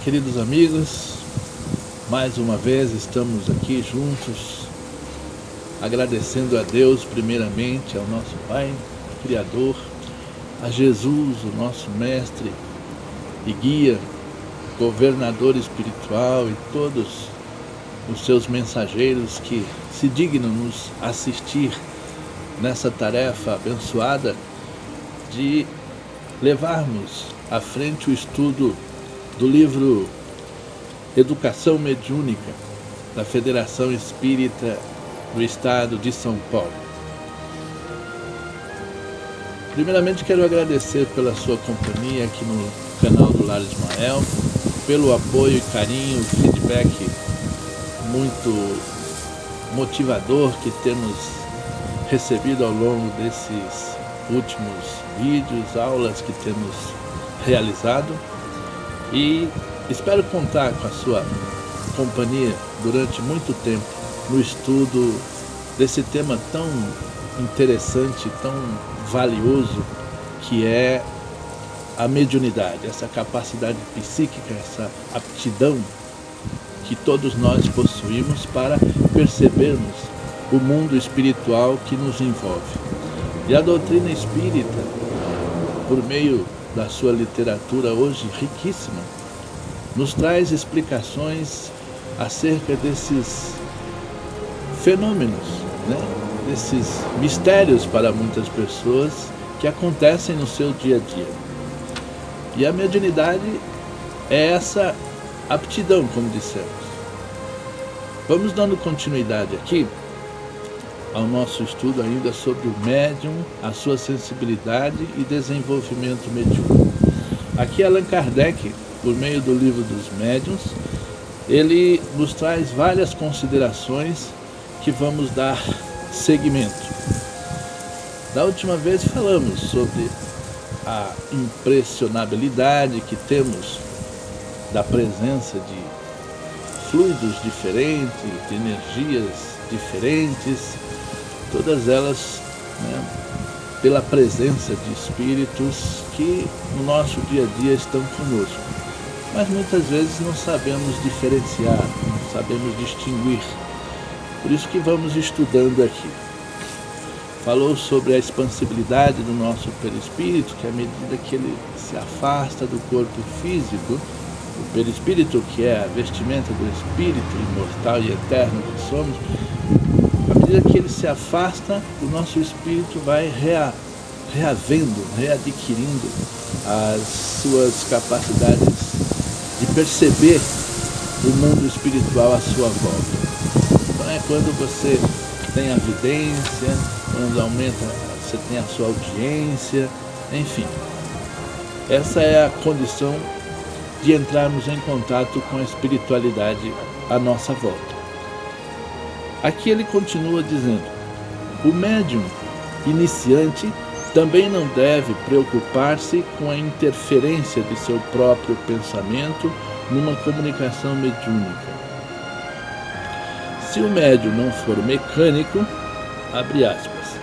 queridos amigos, mais uma vez estamos aqui juntos, agradecendo a Deus primeiramente, ao nosso Pai, Criador, a Jesus, o nosso Mestre e Guia, governador espiritual e todos os seus mensageiros que se dignam nos assistir nessa tarefa abençoada de levarmos à frente o estudo do livro Educação Mediúnica da Federação Espírita do Estado de São Paulo. Primeiramente quero agradecer pela sua companhia aqui no canal do Lar Ismael, pelo apoio e carinho, feedback muito motivador que temos recebido ao longo desses últimos vídeos, aulas que temos realizado, e espero contar com a sua companhia durante muito tempo no estudo desse tema tão interessante, tão valioso, que é a mediunidade, essa capacidade psíquica, essa aptidão que todos nós possuímos para percebermos o mundo espiritual que nos envolve. E a doutrina espírita, por meio da sua literatura hoje riquíssima, nos traz explicações acerca desses fenômenos, desses mistérios para muitas pessoas que acontecem no seu dia a dia. E a mediunidade é essa aptidão, como dissemos. Vamos dando continuidade aqui ao nosso estudo ainda sobre o médium, a sua sensibilidade e desenvolvimento mediúnico. Aqui Allan Kardec, por meio do livro dos médiuns, ele nos traz várias considerações que vamos dar seguimento. Da última vez falamos sobre a impressionabilidade que temos da presença de fluidos diferentes, de energias diferentes, todas elas pela presença de espíritos que no nosso dia a dia estão conosco. Mas muitas vezes não sabemos diferenciar, não sabemos distinguir. Por isso que vamos estudando aqui. Falou sobre a expansibilidade do nosso perispírito, que à medida que ele se afasta do corpo físico, o perispírito, que é a vestimenta do espírito imortal e eterno que somos, à medida que ele se afasta, o nosso espírito vai readquirindo as suas capacidades de perceber o mundo espiritual à sua volta. Então é quando você tem a vidência, quando aumenta, você tem a sua audiência, enfim. Essa é a condição de entrarmos em contato com a espiritualidade à nossa volta. Aqui ele continua dizendo: o médium iniciante também não deve preocupar-se com a interferência de seu próprio pensamento numa comunicação mediúnica. Se o médium não for mecânico, abre aspas,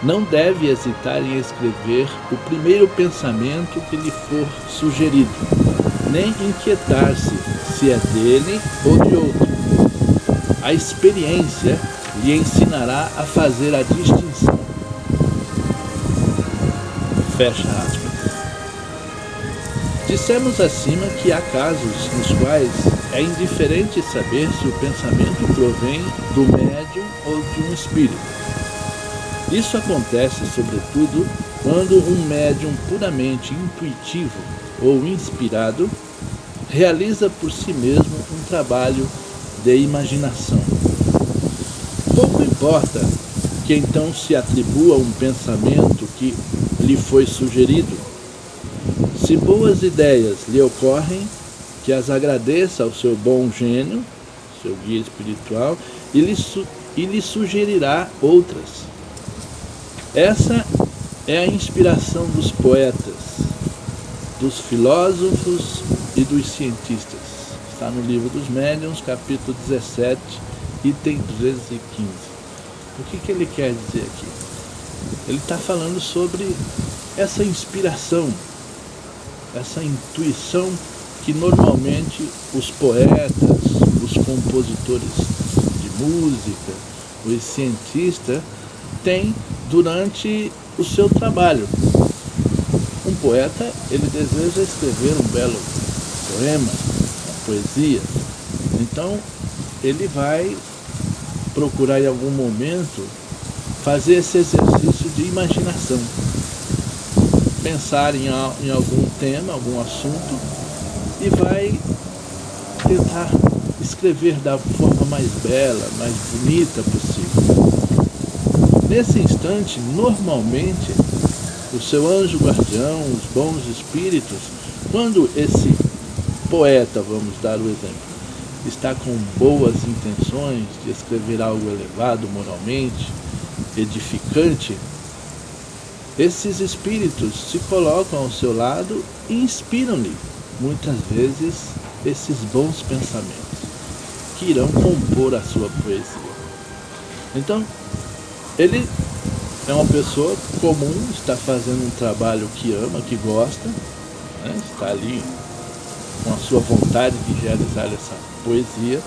não deve hesitar em escrever o primeiro pensamento que lhe for sugerido, nem inquietar-se se é dele ou de outro. A experiência lhe ensinará a fazer a distinção. Fecha aspas. Dissemos acima que há casos nos quais é indiferente saber se o pensamento provém do médium ou de um espírito. Isso acontece, sobretudo, quando um médium puramente intuitivo ou inspirado realiza por si mesmo um trabalho de imaginação. Pouco importa que então se atribua um pensamento que lhe foi sugerido. Se boas ideias lhe ocorrem, que as agradeça ao seu bom gênio, seu guia espiritual, e lhe sugerirá outras. Essa é a inspiração dos poetas, dos filósofos e dos cientistas. Está no livro dos Médiuns, capítulo 17, item 215. O que ele quer dizer aqui? Ele está falando sobre essa inspiração, essa intuição que normalmente os poetas, os compositores de música, os cientistas têm durante o seu trabalho. Um poeta, ele deseja escrever um belo poema, uma poesia. Então, ele vai procurar em algum momento fazer esse exercício de imaginação. Pensar em algum tema, algum assunto, e vai tentar escrever da forma mais bela, mais bonita possível. Nesse instante, normalmente, o seu anjo guardião, os bons espíritos, quando esse poeta, vamos dar o exemplo, está com boas intenções de escrever algo elevado moralmente, edificante, esses espíritos se colocam ao seu lado e inspiram-lhe, muitas vezes, esses bons pensamentos, que irão compor a sua poesia. Então, ele é uma pessoa comum, está fazendo um trabalho que ama, que gosta, né? Está ali com a sua vontade de realizar essa poesia,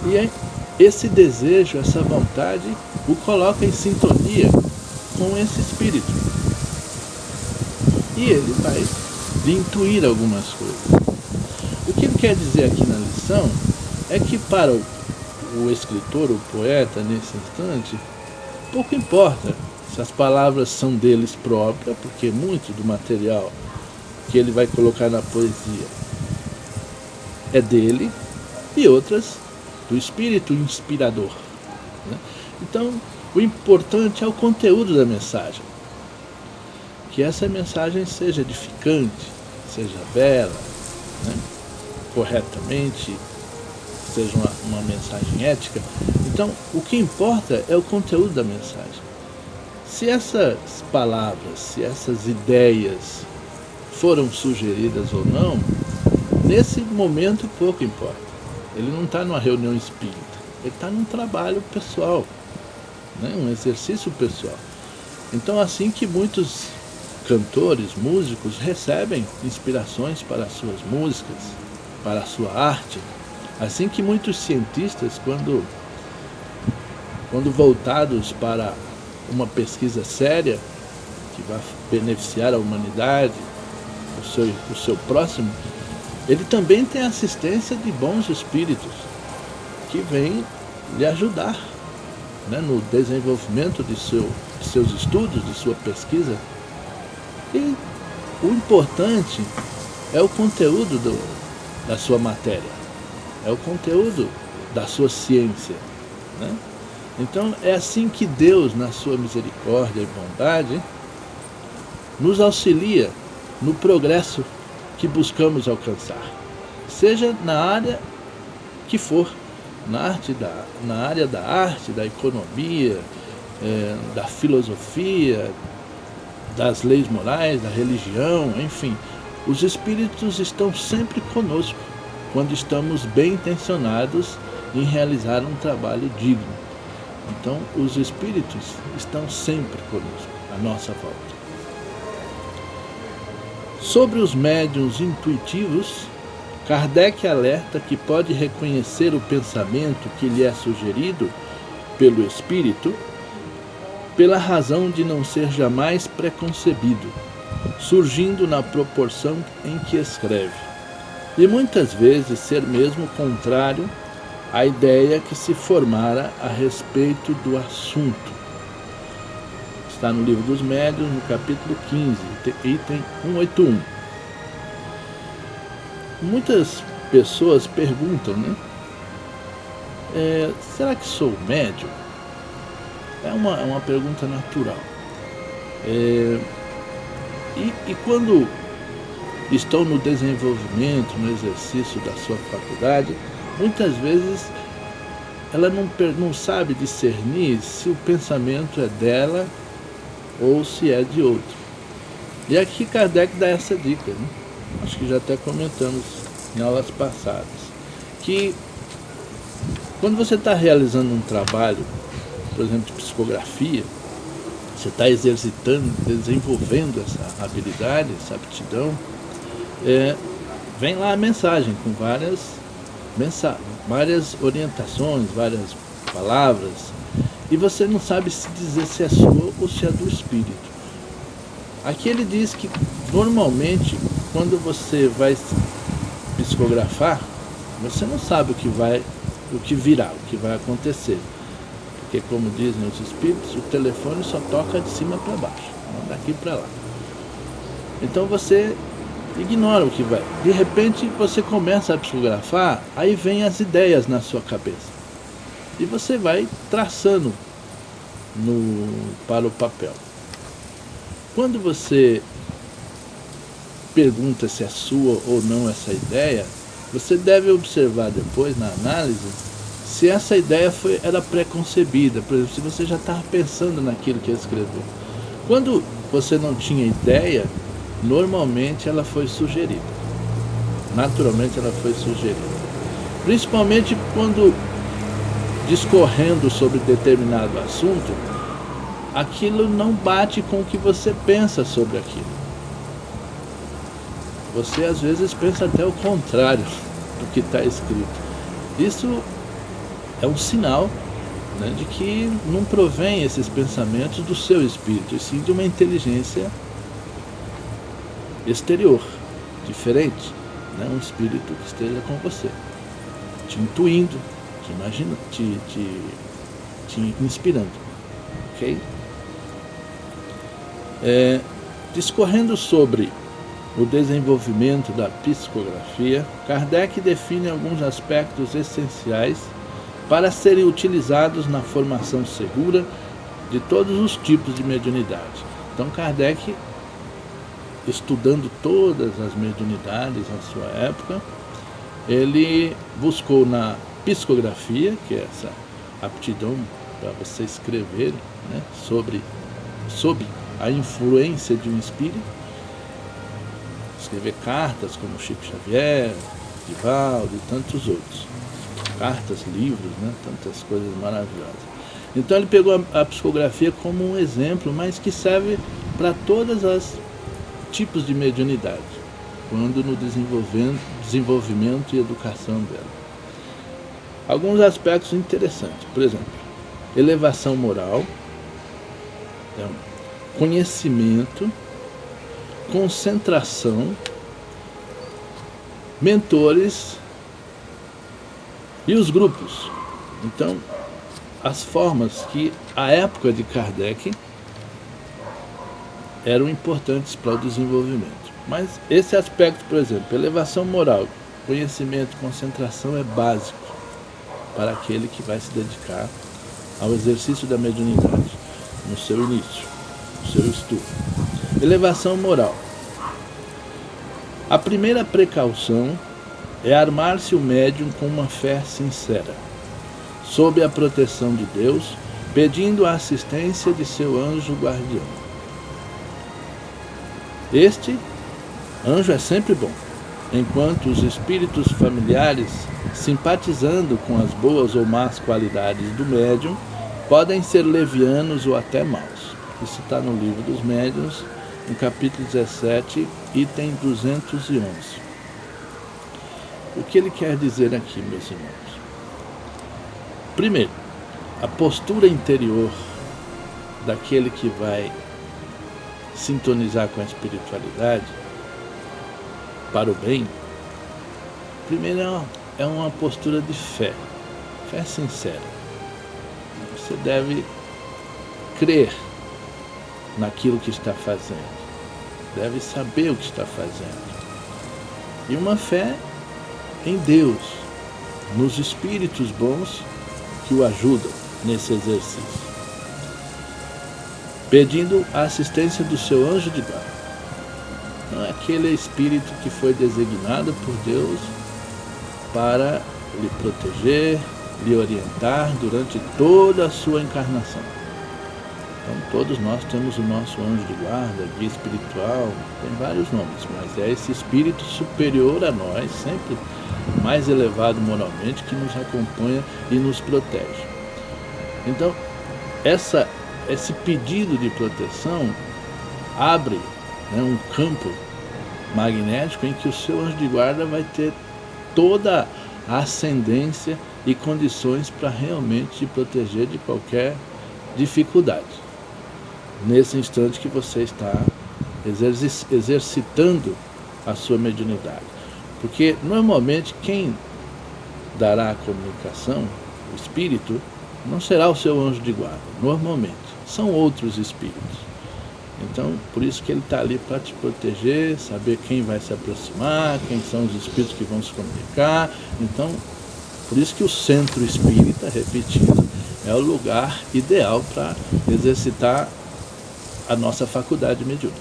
e esse desejo, essa vontade, o coloca em sintonia com esse espírito. E ele vai lhe intuir algumas coisas. O que ele quer dizer aqui na lição é que para o escritor, o poeta, nesse instante, pouco importa se as palavras são deles próprias, porque muito do material que ele vai colocar na poesia é dele, e outras do espírito inspirador, né? Então, o importante é o conteúdo da mensagem. Que essa mensagem seja edificante, seja bela, né? Corretamente, seja uma mensagem ética. Então, o que importa é o conteúdo da mensagem. Se essas palavras, se essas ideias foram sugeridas ou não, nesse momento pouco importa. Ele não está numa reunião espírita, ele está num trabalho pessoal, né? Um exercício pessoal. Então, assim que muitos cantores, músicos recebem inspirações para as suas músicas, para a sua arte, assim que muitos cientistas, quando voltados para uma pesquisa séria que vai beneficiar a humanidade, o seu próximo, ele também tem assistência de bons espíritos que vêm lhe ajudar, né, no desenvolvimento de seus estudos, de sua pesquisa. E o importante é o conteúdo da sua matéria, é o conteúdo da sua ciência, né? Então é assim que Deus, na sua misericórdia e bondade, nos auxilia no progresso que buscamos alcançar, seja na área que for, na área da arte, da economia, da filosofia, das leis morais, da religião, enfim. Os espíritos estão sempre conosco, quando estamos bem intencionados em realizar um trabalho digno. Então, os espíritos estão sempre conosco, à nossa volta. Sobre os médiuns intuitivos, Kardec alerta que pode reconhecer o pensamento que lhe é sugerido pelo espírito pela razão de não ser jamais preconcebido, surgindo na proporção em que escreve, e muitas vezes ser mesmo contrário à ideia que se formara a respeito do assunto. Está no Livro dos Médiuns, no capítulo 15, item 181. Muitas pessoas perguntam, né? Será que sou médium? É uma pergunta natural. E quando estão no desenvolvimento, no exercício da sua faculdade, muitas vezes ela não sabe discernir se o pensamento é dela ou se é de outro. E aqui Kardec dá essa dica, né? Acho que já até comentamos em aulas passadas, que quando você está realizando um trabalho, por exemplo, de psicografia, você está exercitando, desenvolvendo essa habilidade, essa aptidão, vem lá a mensagem com várias orientações, várias palavras, e você não sabe se dizer se é sua ou se é do Espírito. Aqui ele diz que normalmente quando você vai psicografar, você não sabe o que virá, o que vai acontecer. Porque, como dizem os espíritos, o telefone só toca de cima para baixo, não daqui para lá. Então você ignora o que vai. De repente você começa a psicografar, aí vem as ideias na sua cabeça. E você vai traçando para o papel. Quando você pergunta se é sua ou não essa ideia, você deve observar depois na análise se essa ideia era pré-concebida. Por exemplo, se você já estava pensando naquilo que ele escreveu. Quando você não tinha ideia, normalmente ela foi sugerida. Naturalmente ela foi sugerida. Principalmente quando, discorrendo sobre determinado assunto, aquilo não bate com o que você pensa sobre aquilo. Você às vezes pensa até o contrário do que está escrito. Isso é um sinal, né, de que não provém esses pensamentos do seu espírito, e sim de uma inteligência exterior, diferente, né, um espírito que esteja com você, te intuindo, te imaginando, te inspirando, ok? Discorrendo sobre o desenvolvimento da psicografia, Kardec define alguns aspectos essenciais para serem utilizados na formação segura de todos os tipos de mediunidade. Então Kardec, estudando todas as mediunidades na sua época, ele buscou na psicografia, que é essa aptidão para você escrever, né, sob a influência de um espírito, escrever cartas como Chico Xavier, Divaldo e tantos outros. Cartas, livros, né? Tantas coisas maravilhosas. Então ele pegou a psicografia como um exemplo, mas que serve para todos os tipos de mediunidade, quando no desenvolvimento e educação dela. Alguns aspectos interessantes, por exemplo, elevação moral, conhecimento, concentração, mentores e os grupos. Então, as formas que a época de Kardec eram importantes para o desenvolvimento. Mas esse aspecto, por exemplo, elevação moral, conhecimento, concentração é básico para aquele que vai se dedicar ao exercício da mediunidade no seu início, no seu estudo. Elevação moral. A primeira precaução é armar-se o médium com uma fé sincera, sob a proteção de Deus, pedindo a assistência de seu anjo guardião. Este anjo é sempre bom, enquanto os espíritos familiares, simpatizando com as boas ou más qualidades do médium, podem ser levianos ou até maus. Isso está no Livro dos Médiuns, no capítulo 17, item 211. O que ele quer dizer aqui, meus irmãos? Primeiro, a postura interior daquele que vai sintonizar com a espiritualidade para o bem, primeiro é uma postura de fé sincera. Você deve crer naquilo que está fazendo, deve saber o que está fazendo, e uma fé em Deus, nos espíritos bons que o ajudam nesse exercício, pedindo a assistência do seu anjo de guarda. Não é aquele espírito que foi designado por Deus para lhe proteger, lhe orientar durante toda a sua encarnação. Então todos nós temos o nosso anjo de guarda, guia espiritual, tem vários nomes, mas é esse espírito superior a nós, sempre mais elevado moralmente, que nos acompanha e nos protege. Então esse pedido de proteção abre, né, um campo magnético em que o seu anjo de guarda vai ter toda a ascendência e condições para realmente te proteger de qualquer dificuldade. Nesse instante que você está exercitando a sua mediunidade. Porque normalmente quem dará a comunicação, o espírito, não será o seu anjo de guarda, normalmente, são outros espíritos. Então, por isso que ele está ali para te proteger, saber quem vai se aproximar, quem são os espíritos que vão se comunicar. Então, por isso que o centro espírita, repetindo, é o lugar ideal para exercitar a nossa faculdade mediúnica.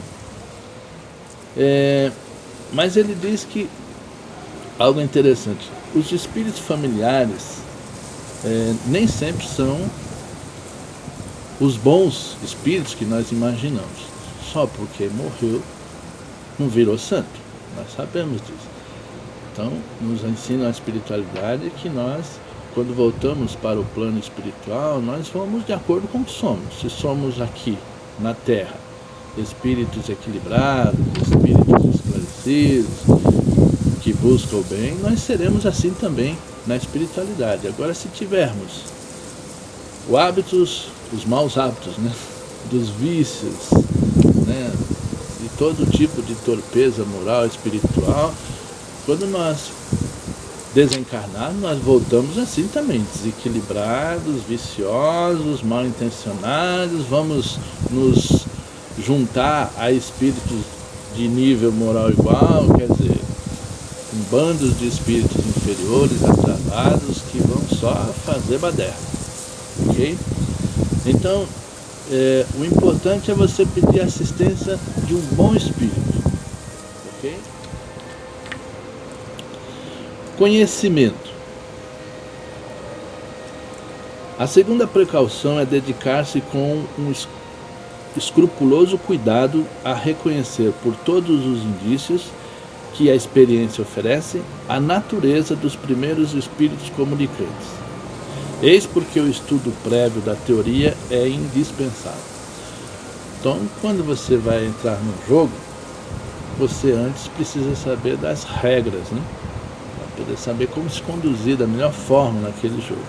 Mas ele diz que algo interessante, os espíritos familiares nem sempre são os bons espíritos que nós imaginamos. Só porque morreu não virou santo, nós sabemos disso. Então nos ensina a espiritualidade que nós, quando voltamos para o plano espiritual, nós vamos de acordo com o que somos. Se somos aqui na Terra espíritos equilibrados, espíritos esclarecidos, que buscam o bem, nós seremos assim também na espiritualidade. Agora, se tivermos os maus hábitos, né, dos vícios, né, de todo tipo de torpeza moral, espiritual, quando nós desencarnarmos, nós voltamos assim também, desequilibrados, viciosos, mal intencionados, vamos nos juntar a espíritos de nível moral igual, quer dizer, com bandos de espíritos inferiores, atrasados, que vão só fazer baderna, ok? Então, o importante é você pedir assistência de um bom espírito, ok? Conhecimento. A segunda precaução é dedicar-se com um escrupuloso cuidado a reconhecer por todos os indícios que a experiência oferece a natureza dos primeiros espíritos comunicantes. Eis porque o estudo prévio da teoria é indispensável. Então, quando você vai entrar num jogo, você antes precisa saber das regras, né? Para poder saber como se conduzir da melhor forma naquele jogo.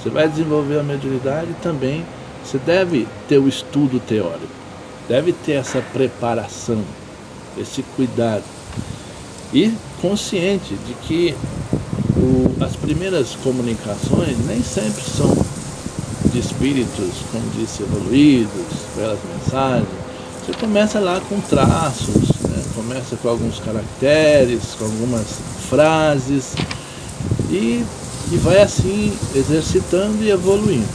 Você vai desenvolver a mediunidade e também você deve ter o estudo teórico, deve ter essa preparação, esse cuidado. E consciente de que as primeiras comunicações nem sempre são de espíritos, como disse, evoluídos, belas mensagens. Você começa lá com traços, né? Começa com alguns caracteres, com algumas frases e vai assim exercitando e evoluindo.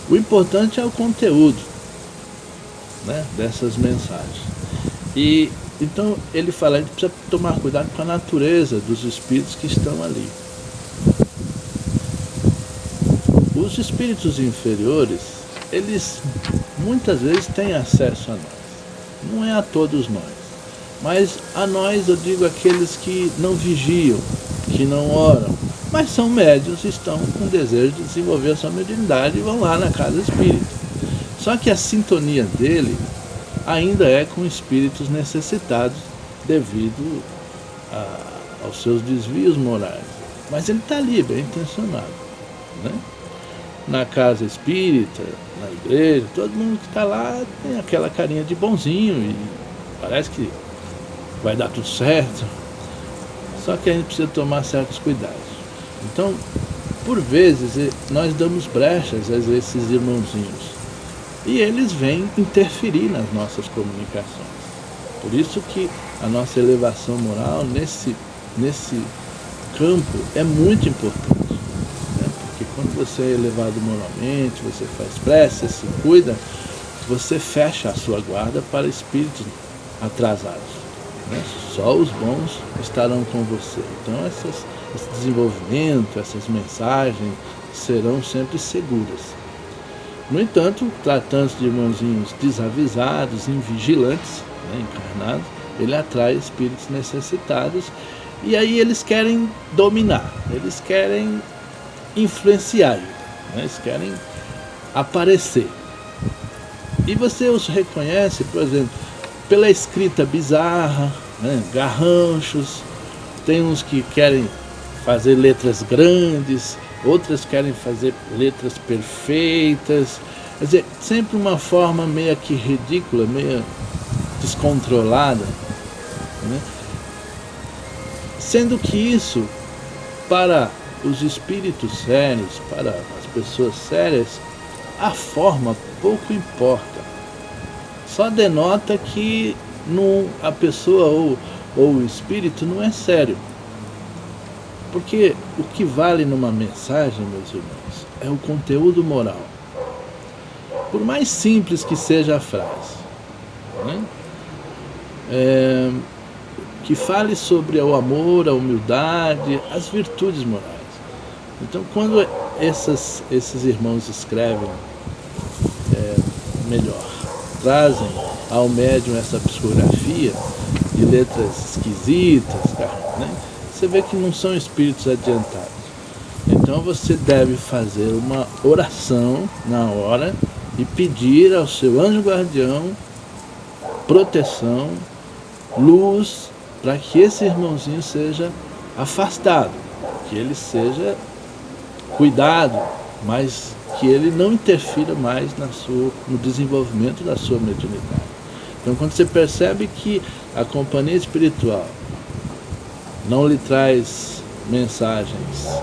O importante é o conteúdo, né, dessas mensagens. E então ele fala, a gente precisa tomar cuidado com a natureza dos espíritos que estão ali. Os espíritos inferiores, eles muitas vezes têm acesso a nós. Não é a todos nós, mas a nós, eu digo, aqueles que não vigiam, que não oram, mas são médiuns, estão com desejo de desenvolver a sua mediunidade e vão lá na casa espírita. Só que a sintonia dele ainda é com espíritos necessitados devido aos seus desvios morais. Mas ele está ali, bem intencionado, né? Na casa espírita, na igreja, todo mundo que está lá tem aquela carinha de bonzinho e parece que vai dar tudo certo. Só que a gente precisa tomar certos cuidados. Então, por vezes, nós damos brechas a esses irmãozinhos e eles vêm interferir nas nossas comunicações. Por isso que a nossa elevação moral nesse campo é muito importante, né? Porque quando você é elevado moralmente, você faz prece, se cuida, você fecha a sua guarda para espíritos atrasados, né? Só os bons estarão com você. Então esse desenvolvimento, essas mensagens serão sempre seguras. No entanto, tratando-se de irmãozinhos desavisados, invigilantes, né, encarnados, ele atrai espíritos necessitados e aí eles querem dominar, eles querem influenciar, né, eles querem aparecer. E você os reconhece, por exemplo, pela escrita bizarra, né? Garranchos, tem uns que querem fazer letras grandes, outras querem fazer letras perfeitas, quer dizer, sempre uma forma meio que ridícula, meio descontrolada, né? Sendo que isso, para os espíritos sérios, para as pessoas sérias, a forma pouco importa. Só denota que a pessoa ou o espírito não é sério. Porque o que vale numa mensagem, meus irmãos, é o conteúdo moral. Por mais simples que seja a frase, né? Que fale sobre o amor, a humildade, as virtudes morais. Então, quando esses irmãos escrevem melhor, trazem ao médium essa psicografia de letras esquisitas, né? Você vê que não são espíritos adiantados. Então você deve fazer uma oração na hora e pedir ao seu anjo guardião proteção, luz, para que esse irmãozinho seja afastado, que ele seja cuidado, mas que ele não interfira mais no desenvolvimento da sua mediunidade. Então, quando você percebe que a companhia espiritual não lhe traz mensagens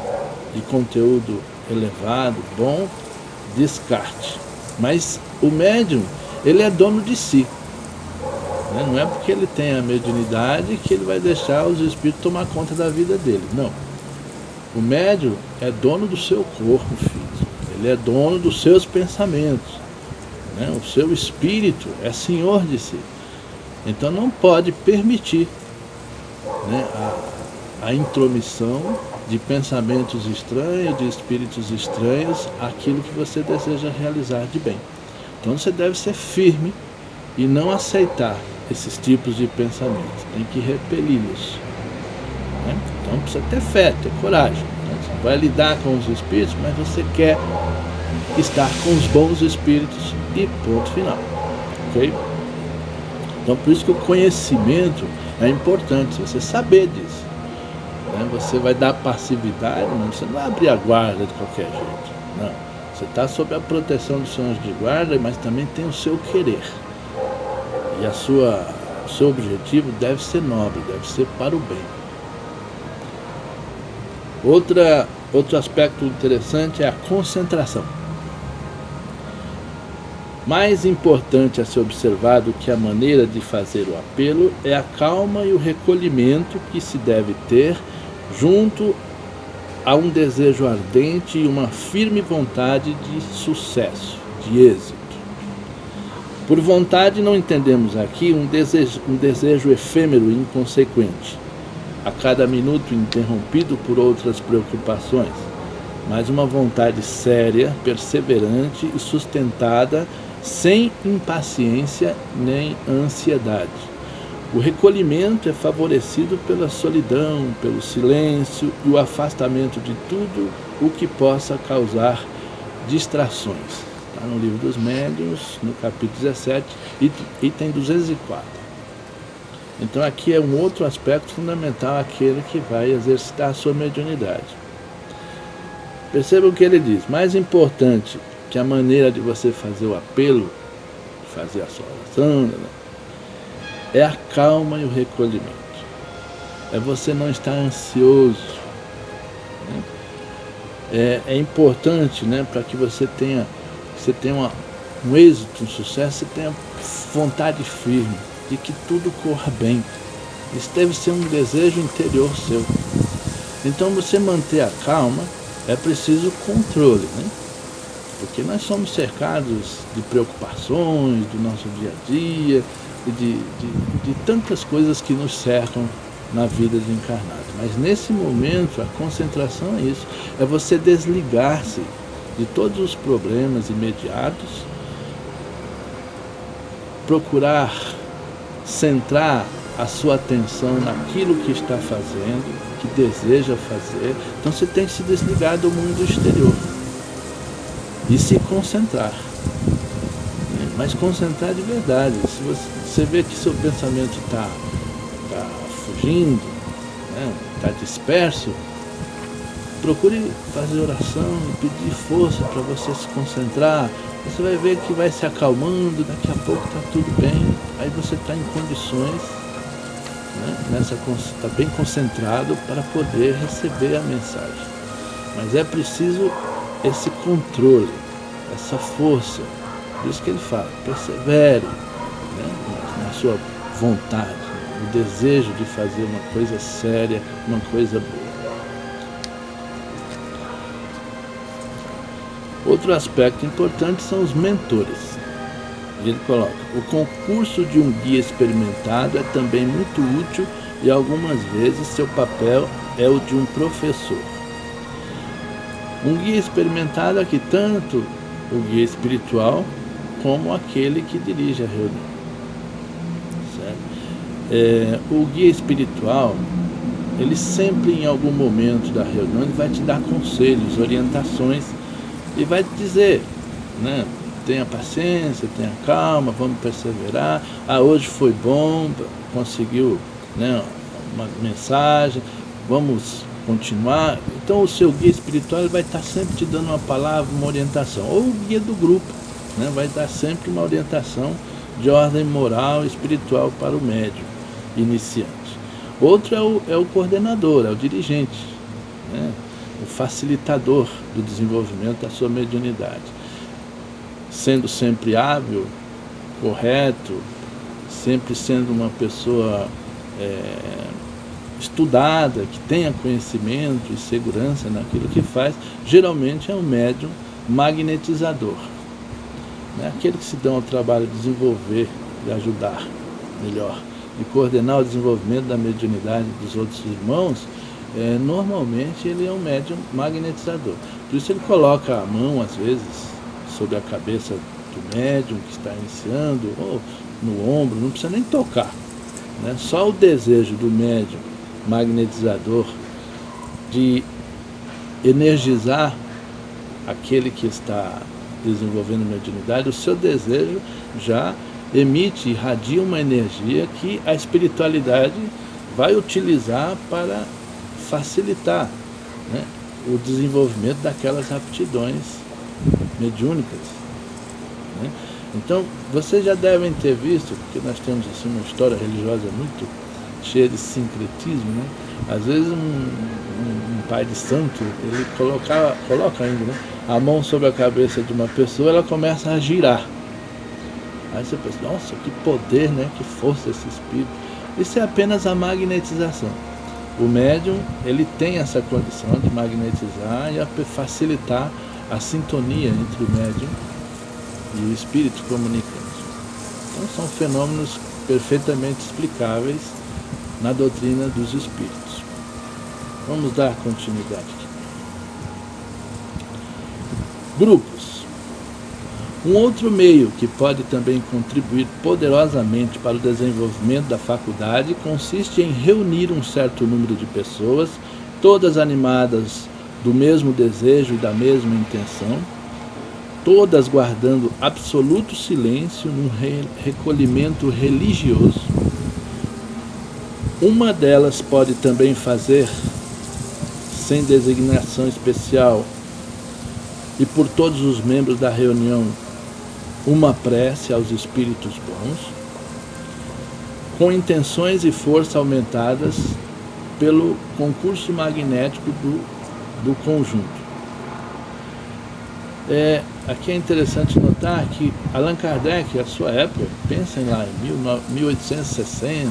de conteúdo elevado, bom, descarte. Mas o médium, ele é dono de si, né? Não é porque ele tem a mediunidade que ele vai deixar os espíritos tomar conta da vida dele, não. O médium é dono do seu corpo físico, ele é dono dos seus pensamentos, né? O seu espírito é senhor de si. Então não pode permitir, né, a intromissão de pensamentos estranhos, de espíritos estranhos, aquilo que você deseja realizar de bem. Então você deve ser firme e não aceitar esses tipos de pensamentos, tem que repeli-los, né? Então precisa ter fé, ter coragem, né? Você vai lidar com os espíritos, mas você quer estar com os bons espíritos e ponto final, ok? Então por isso que o conhecimento é importante, você saber disso, né? Você vai dar passividade, mas você não vai abrir a guarda de qualquer jeito, não. Você está sob a proteção do seu anjo de guarda, mas também tem o seu querer. E o seu objetivo deve ser nobre, deve ser para o bem. Outro aspecto interessante é a concentração. Mais importante a ser observado que a maneira de fazer o apelo é a calma e o recolhimento que se deve ter junto a um desejo ardente e uma firme vontade de sucesso, de êxito. Por vontade não entendemos aqui um desejo efêmero e inconsequente, a cada minuto interrompido por outras preocupações, mas uma vontade séria, perseverante e sustentada, sem impaciência nem ansiedade. O recolhimento é favorecido pela solidão, pelo silêncio e o afastamento de tudo o que possa causar distrações. Está no Livro dos Médiuns, no capítulo 17, item 204. Então aqui é um outro aspecto fundamental, aquele que vai exercitar a sua mediunidade. Perceba o que ele diz: mais importante que a maneira de você fazer o apelo, de fazer a sua oração, né, é a calma e o recolhimento. É você não estar ansioso, né? É importante, né, para que você tenha um êxito, um sucesso, você tenha vontade firme de que tudo corra bem. Isso deve ser um desejo interior seu. Então, você manter a calma, é preciso controle, né? Porque nós somos cercados de preocupações do nosso dia a dia, de tantas coisas que nos cercam na vida de encarnado. Mas nesse momento, a concentração é isso, é você desligar-se de todos os problemas imediatos, procurar centrar a sua atenção naquilo que está fazendo, que deseja fazer. Então você tem que se desligar do mundo exterior e se concentrar, mas concentrar de verdade. você vê que seu pensamento está fugindo, né? Está disperso, procure fazer oração e pedir força para você se concentrar. Você vai ver que vai se acalmando, daqui a pouco está tudo bem, aí você está em condições, né? Está bem concentrado para poder receber a mensagem. Mas é preciso esse controle, essa força. Por isso que ele fala, persevere, né? na sua vontade, no desejo de fazer uma coisa séria, uma coisa boa. Outro aspecto importante são os mentores. Ele coloca, o concurso de um guia experimentado é também muito útil e algumas vezes seu papel é o de um professor. Um guia experimentado é que tanto o guia espiritual como aquele que dirige a reunião. Certo? O guia espiritual, ele sempre em algum momento da reunião ele vai te dar conselhos, orientações e vai te dizer, né? Tenha paciência, tenha calma, vamos perseverar. Hoje foi bom, conseguiu, né, uma mensagem, vamos continuar. Então o seu guia espiritual vai estar sempre te dando uma palavra, uma orientação. Ou o guia do grupo, né, vai dar sempre uma orientação de ordem moral e espiritual para o médium iniciante. Outro é o coordenador, é o dirigente, né, o facilitador do desenvolvimento da sua mediunidade. Sendo sempre hábil, correto, sempre sendo uma pessoa estudada, que tenha conhecimento e segurança naquilo que faz, geralmente é um médium magnetizador, né? Aquele que se dá ao trabalho de desenvolver, de ajudar melhor, de coordenar o desenvolvimento da mediunidade dos outros irmãos, normalmente ele é um médium magnetizador. Por isso ele coloca a mão, às vezes, sobre a cabeça do médium que está iniciando, ou no ombro, não precisa nem tocar, né? Só o desejo do médium magnetizador de energizar aquele que está desenvolvendo mediunidade, o seu desejo já emite, irradia uma energia que a espiritualidade vai utilizar para facilitar, né, o desenvolvimento daquelas aptidões mediúnicas, né? Então, vocês já devem ter visto, porque nós temos assim uma história religiosa muito cheia de sincretismo, né? Às vezes um pai de santo, ele coloca ainda, né, a mão sobre a cabeça de uma pessoa, ela começa a girar. Aí você pensa, nossa, que poder, né? Que força esse espírito. Isso é apenas a magnetização. O médium, ele tem essa condição de magnetizar e facilitar a sintonia entre o médium e o espírito comunicante. Então são fenômenos perfeitamente explicáveis na doutrina dos espíritos. Vamos dar continuidade aqui. Grupos. Um outro meio que pode também contribuir poderosamente para o desenvolvimento da faculdade consiste em reunir um certo número de pessoas, todas animadas do mesmo desejo e da mesma intenção, todas guardando absoluto silêncio num recolhimento religioso. Uma delas pode também fazer, sem designação especial, e por todos os membros da reunião, uma prece aos espíritos bons, com intenções e força aumentadas pelo concurso magnético do conjunto. Aqui é interessante notar que Allan Kardec, à sua época, pensem lá em 1860,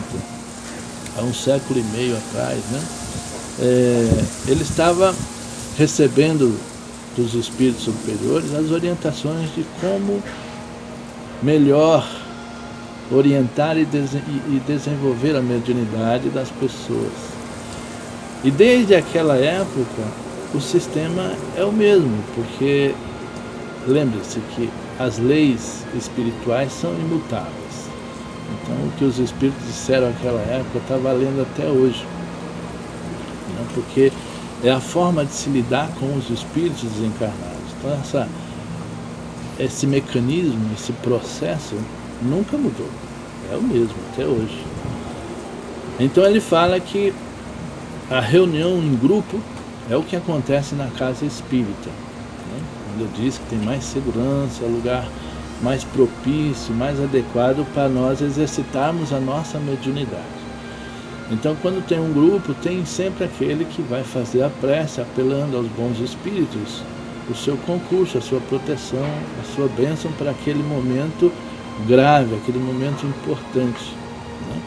há um século e meio atrás, né? Ele estava recebendo dos espíritos superiores as orientações de como melhor orientar e desenvolver a mediunidade das pessoas. E desde aquela época, o sistema é o mesmo, porque lembre-se que as leis espirituais são imutáveis. Então, o que os espíritos disseram naquela época está valendo até hoje, né? Porque é a forma de se lidar com os espíritos desencarnados. Então, esse mecanismo, esse processo nunca mudou. é o mesmo até hoje. Então ele fala que a reunião em grupo é o que acontece na casa espírita, né? Quando eu disse que tem mais segurança, é o lugar mais propício, mais adequado para nós exercitarmos a nossa mediunidade. Então, quando tem um grupo, tem sempre aquele que vai fazer a prece, apelando aos bons espíritos, o seu concurso, a sua proteção, a sua bênção para aquele momento grave, aquele momento importante, né?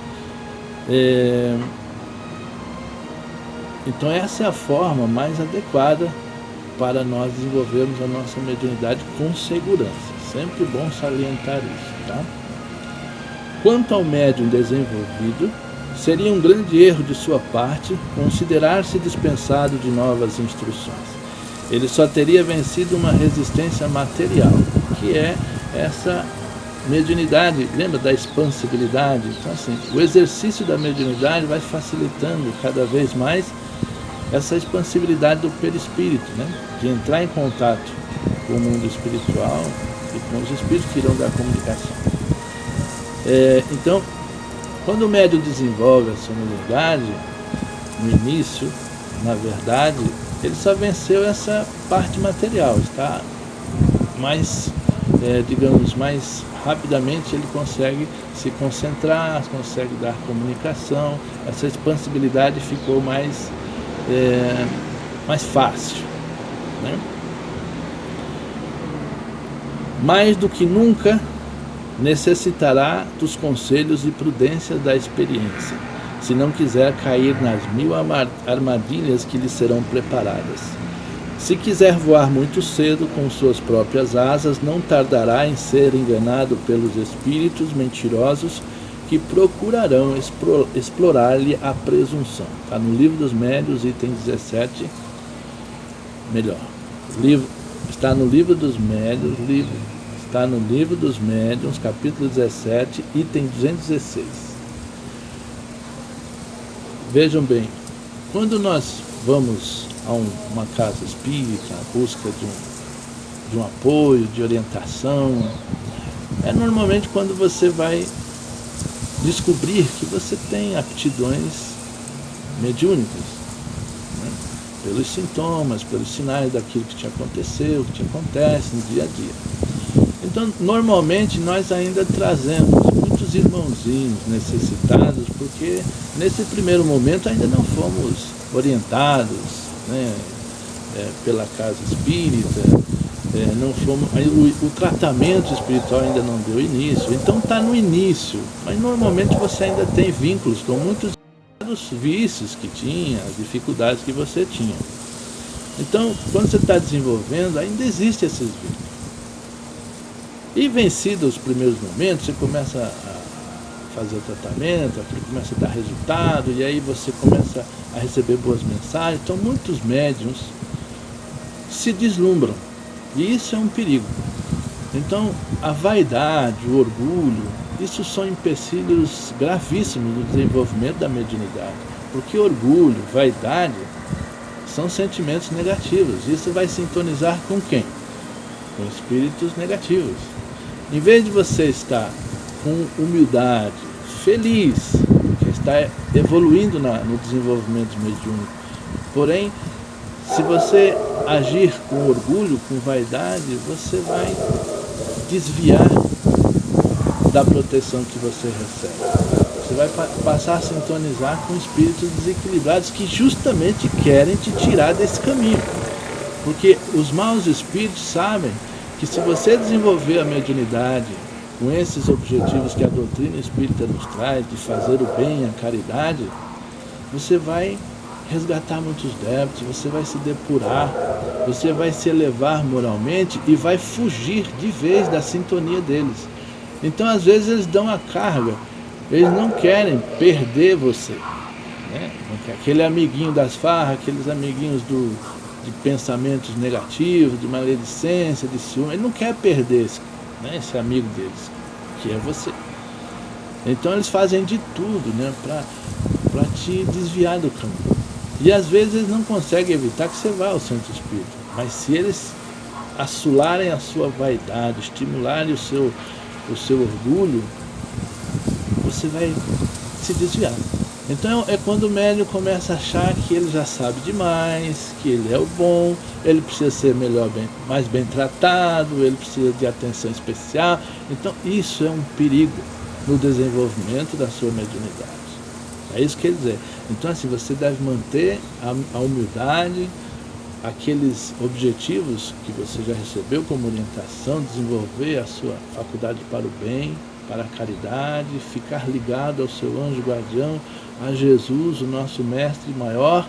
Então essa é a forma mais adequada para nós desenvolvermos a nossa mediunidade com segurança. Sempre bom salientar isso, tá? Quanto ao médium desenvolvido, seria um grande erro de sua parte considerar-se dispensado de novas instruções. Ele só teria vencido uma resistência material, que é essa mediunidade, lembra da expansibilidade? Então assim, o exercício da mediunidade vai facilitando cada vez mais essa expansibilidade do perispírito, né? De entrar em contato com o mundo espiritual e com os espíritos que irão dar comunicação. Então, quando o médium desenvolve a sua mediunidade, no início, na verdade, ele só venceu essa parte material, está mais, digamos, mais rapidamente ele consegue se concentrar, consegue dar comunicação, essa expansibilidade ficou mais fácil, né? Mais do que nunca necessitará dos conselhos e prudências da experiência, se não quiser cair nas 1000 armadilhas que lhe serão preparadas. Se quiser voar muito cedo com suas próprias asas, não tardará em ser enganado pelos espíritos mentirosos que procurarão explorar-lhe a presunção. Está no Livro dos Médiuns, item 17, está no Livro dos Médiuns, está no Livro dos Médiuns, capítulo 17, item 216. Vejam bem, quando nós vamos a uma casa espírita, à busca de um apoio, de orientação, é normalmente quando você vai descobrir que você tem aptidões mediúnicas, né? Pelos sintomas, pelos sinais daquilo que te aconteceu, que te acontece no dia a dia. Então, normalmente, nós ainda trazemos muitos irmãozinhos necessitados, porque nesse primeiro momento ainda não fomos orientados, né, pela casa espírita, não fomos, o tratamento espiritual ainda não deu início, então está no início, mas normalmente você ainda tem vínculos com muitos dos vícios que tinha, as dificuldades que você tinha. Então, quando você está desenvolvendo, ainda existem esses vínculos. E vencido os primeiros momentos, você começa a fazer o tratamento, aquilo começa a dar resultado, e aí você começa a receber boas mensagens. Então, muitos médiuns se deslumbram, e isso é um perigo. Então, a vaidade, o orgulho, isso são empecilhos gravíssimos no desenvolvimento da mediunidade, porque orgulho, vaidade, são sentimentos negativos. Isso vai sintonizar com quem? Com espíritos negativos. Em vez de você estar com humildade, feliz, que está evoluindo no desenvolvimento mediúnico, porém, se você agir com orgulho, com vaidade, você vai desviar da proteção que você recebe. Você vai passar a sintonizar com espíritos desequilibrados que justamente querem te tirar desse caminho. Porque os maus espíritos sabem que se você desenvolver a mediunidade com esses objetivos que a doutrina espírita nos traz, de fazer o bem, a caridade, você vai resgatar muitos débitos, você vai se depurar, você vai se elevar moralmente e vai fugir de vez da sintonia deles. Então, às vezes, eles dão a carga, eles não querem perder você, né? Aquele amiguinho das farras, aqueles amiguinhos de pensamentos negativos, de maledicência, de ciúme, ele não quer perder esse amigo deles, que é você. Então, eles fazem de tudo, né, para te desviar do caminho. E às vezes eles não conseguem evitar que você vá ao centro espírita, mas se eles assolarem a sua vaidade, estimularem o seu orgulho, você vai se desviar. Então é quando o médium começa a achar que ele já sabe demais, que ele é o bom, ele precisa ser mais bem tratado, ele precisa de atenção especial. Então isso é um perigo no desenvolvimento da sua mediunidade. É isso que ele diz. Então assim, você deve manter a humildade, aqueles objetivos que você já recebeu como orientação, desenvolver a sua faculdade para o bem, para a caridade, ficar ligado ao seu anjo guardião, a Jesus, o nosso mestre maior,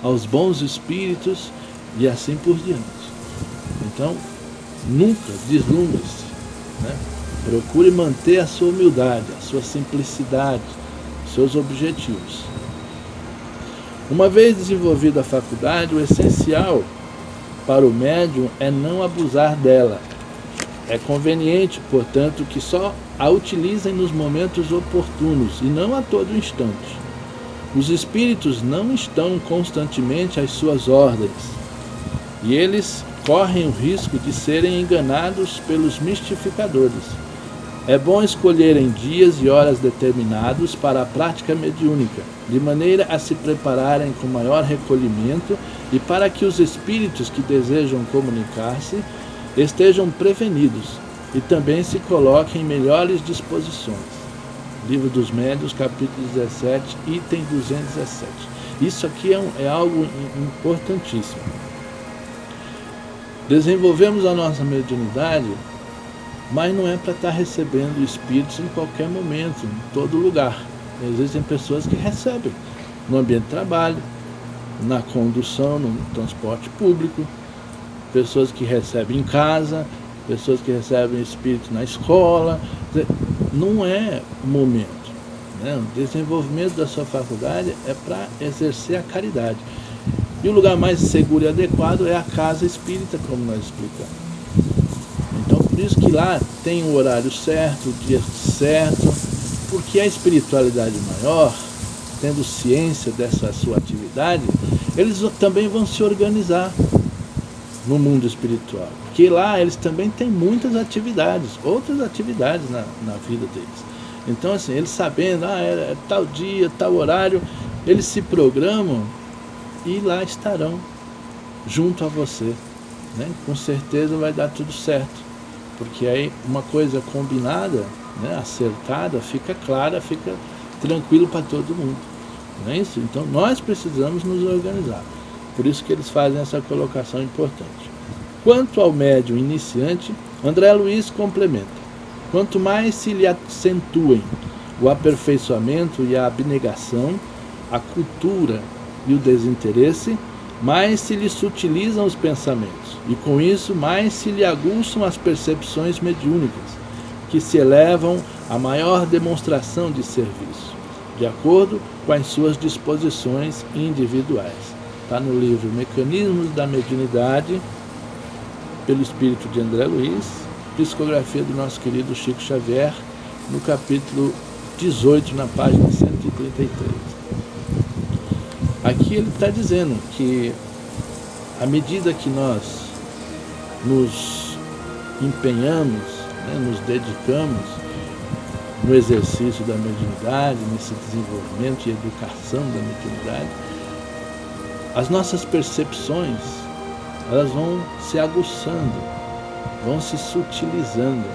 aos bons espíritos e assim por diante. Então, nunca deslumbre-se, né? Procure manter a sua humildade, a sua simplicidade, seus objetivos. Uma vez desenvolvida a faculdade, o essencial para o médium é não abusar dela. É conveniente, portanto, que só a utilizem nos momentos oportunos e não a todo instante. Os espíritos não estão constantemente às suas ordens e eles correm o risco de serem enganados pelos mistificadores. É bom escolherem dias e horas determinados para a prática mediúnica, de maneira a se prepararem com maior recolhimento e para que os espíritos que desejam comunicar-se estejam prevenidos e também se coloquem em melhores disposições. Livro dos Médiuns, capítulo 17, item 217. Isso aqui é algo importantíssimo. Desenvolvemos a nossa mediunidade, mas não é para estar recebendo espíritos em qualquer momento, em todo lugar. Existem pessoas que recebem no ambiente de trabalho, na condução, no transporte público, pessoas que recebem em casa, pessoas que recebem espírito na escola. Não é o momento, né? O desenvolvimento da sua faculdade é para exercer a caridade. E o lugar mais seguro e adequado é a casa espírita, como nós explicamos. Então, por isso que lá tem o horário certo, o dia certo, porque a espiritualidade maior, tendo ciência dessa sua atividade, eles também vão se organizar no mundo espiritual, porque lá eles também têm muitas atividades, outras atividades na vida deles. Então assim, eles sabendo, é tal dia, tal horário, eles se programam e lá estarão junto a você, né? Com certeza vai dar tudo certo, porque aí uma coisa combinada, né, acertada, fica clara, fica tranquilo para todo mundo, não é isso? Então nós precisamos nos organizar. Por isso que eles fazem essa colocação importante. Quanto ao médium iniciante, André Luiz complementa: quanto mais se lhe acentuem o aperfeiçoamento e a abnegação, a cultura e o desinteresse, mais se lhe sutilizam os pensamentos, e com isso mais se lhe aguçam as percepções mediúnicas, que se elevam à maior demonstração de serviço, de acordo com as suas disposições individuais. Está no livro Mecanismos da Mediunidade, pelo espírito de André Luiz, psicografia do nosso querido Chico Xavier, no capítulo 18, na página 133. Aqui ele está dizendo que, à medida que nós nos empenhamos, né, nos dedicamos no exercício da mediunidade, nesse desenvolvimento e educação da mediunidade, as nossas percepções, elas vão se aguçando, vão se sutilizando.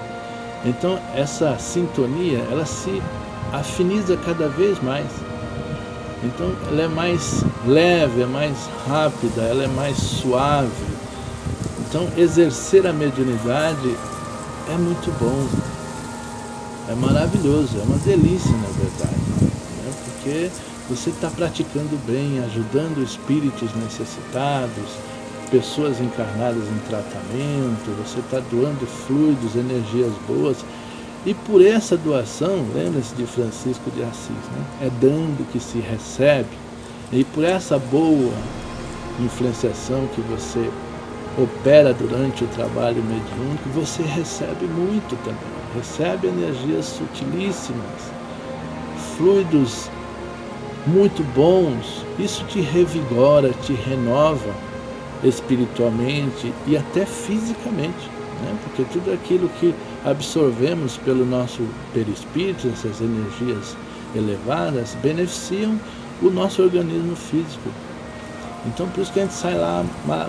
Então essa sintonia, ela se afiniza cada vez mais. Então ela é mais leve, é mais rápida, ela é mais suave. Então exercer a mediunidade é muito bom, é maravilhoso, é uma delícia na verdade, né? Porque você está praticando bem, ajudando espíritos necessitados, pessoas encarnadas em tratamento, você está doando fluidos, energias boas. E por essa doação, lembre-se de Francisco de Assis, né? É dando que se recebe. E por essa boa influenciação que você opera durante o trabalho mediúnico, você recebe muito também. Recebe energias sutilíssimas, fluidos muito bons. Isso te revigora, te renova espiritualmente e até fisicamente, né? Porque tudo aquilo que absorvemos pelo nosso perispírito, essas energias elevadas, beneficiam o nosso organismo físico. Então por isso que a gente sai lá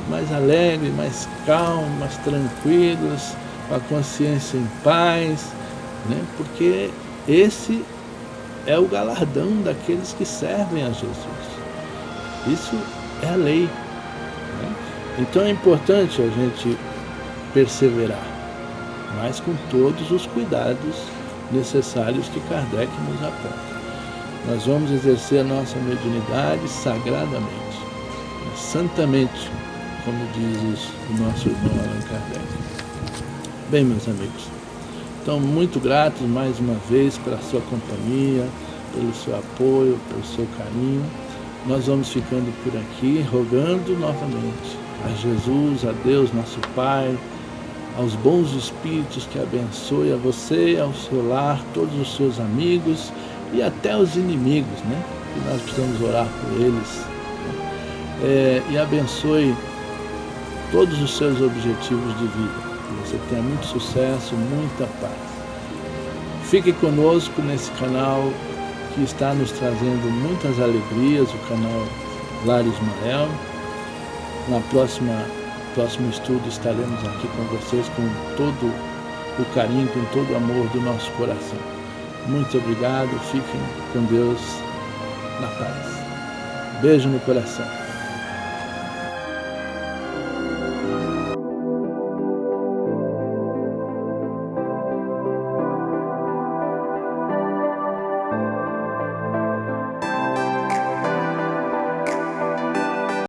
mais alegre, mais calmo, mais tranquilos, com a consciência em paz, né? Porque esse é o galardão daqueles que servem a Jesus. Isso é a lei, né? Então é importante a gente perseverar, mas com todos os cuidados necessários que Kardec nos aponta. Nós vamos exercer a nossa mediunidade sagradamente, santamente, como diz o nosso irmão Allan Kardec. Bem, meus amigos, então muito gratos mais uma vez pela sua companhia, pelo seu apoio, pelo seu carinho. Nós vamos ficando por aqui, rogando novamente a Jesus, a Deus, nosso Pai, aos bons espíritos que abençoe a você, ao seu lar, todos os seus amigos e até os inimigos, né? Que nós precisamos orar por eles, né? E abençoe todos os seus objetivos de vida. Que você tenha muito sucesso, muita paz. Fique conosco nesse canal que está nos trazendo muitas alegrias, o canal Lar Ismael. Na próximo estudo estaremos aqui com vocês com todo o carinho, com todo o amor do nosso coração. Muito obrigado, fiquem com Deus na paz. Beijo no coração.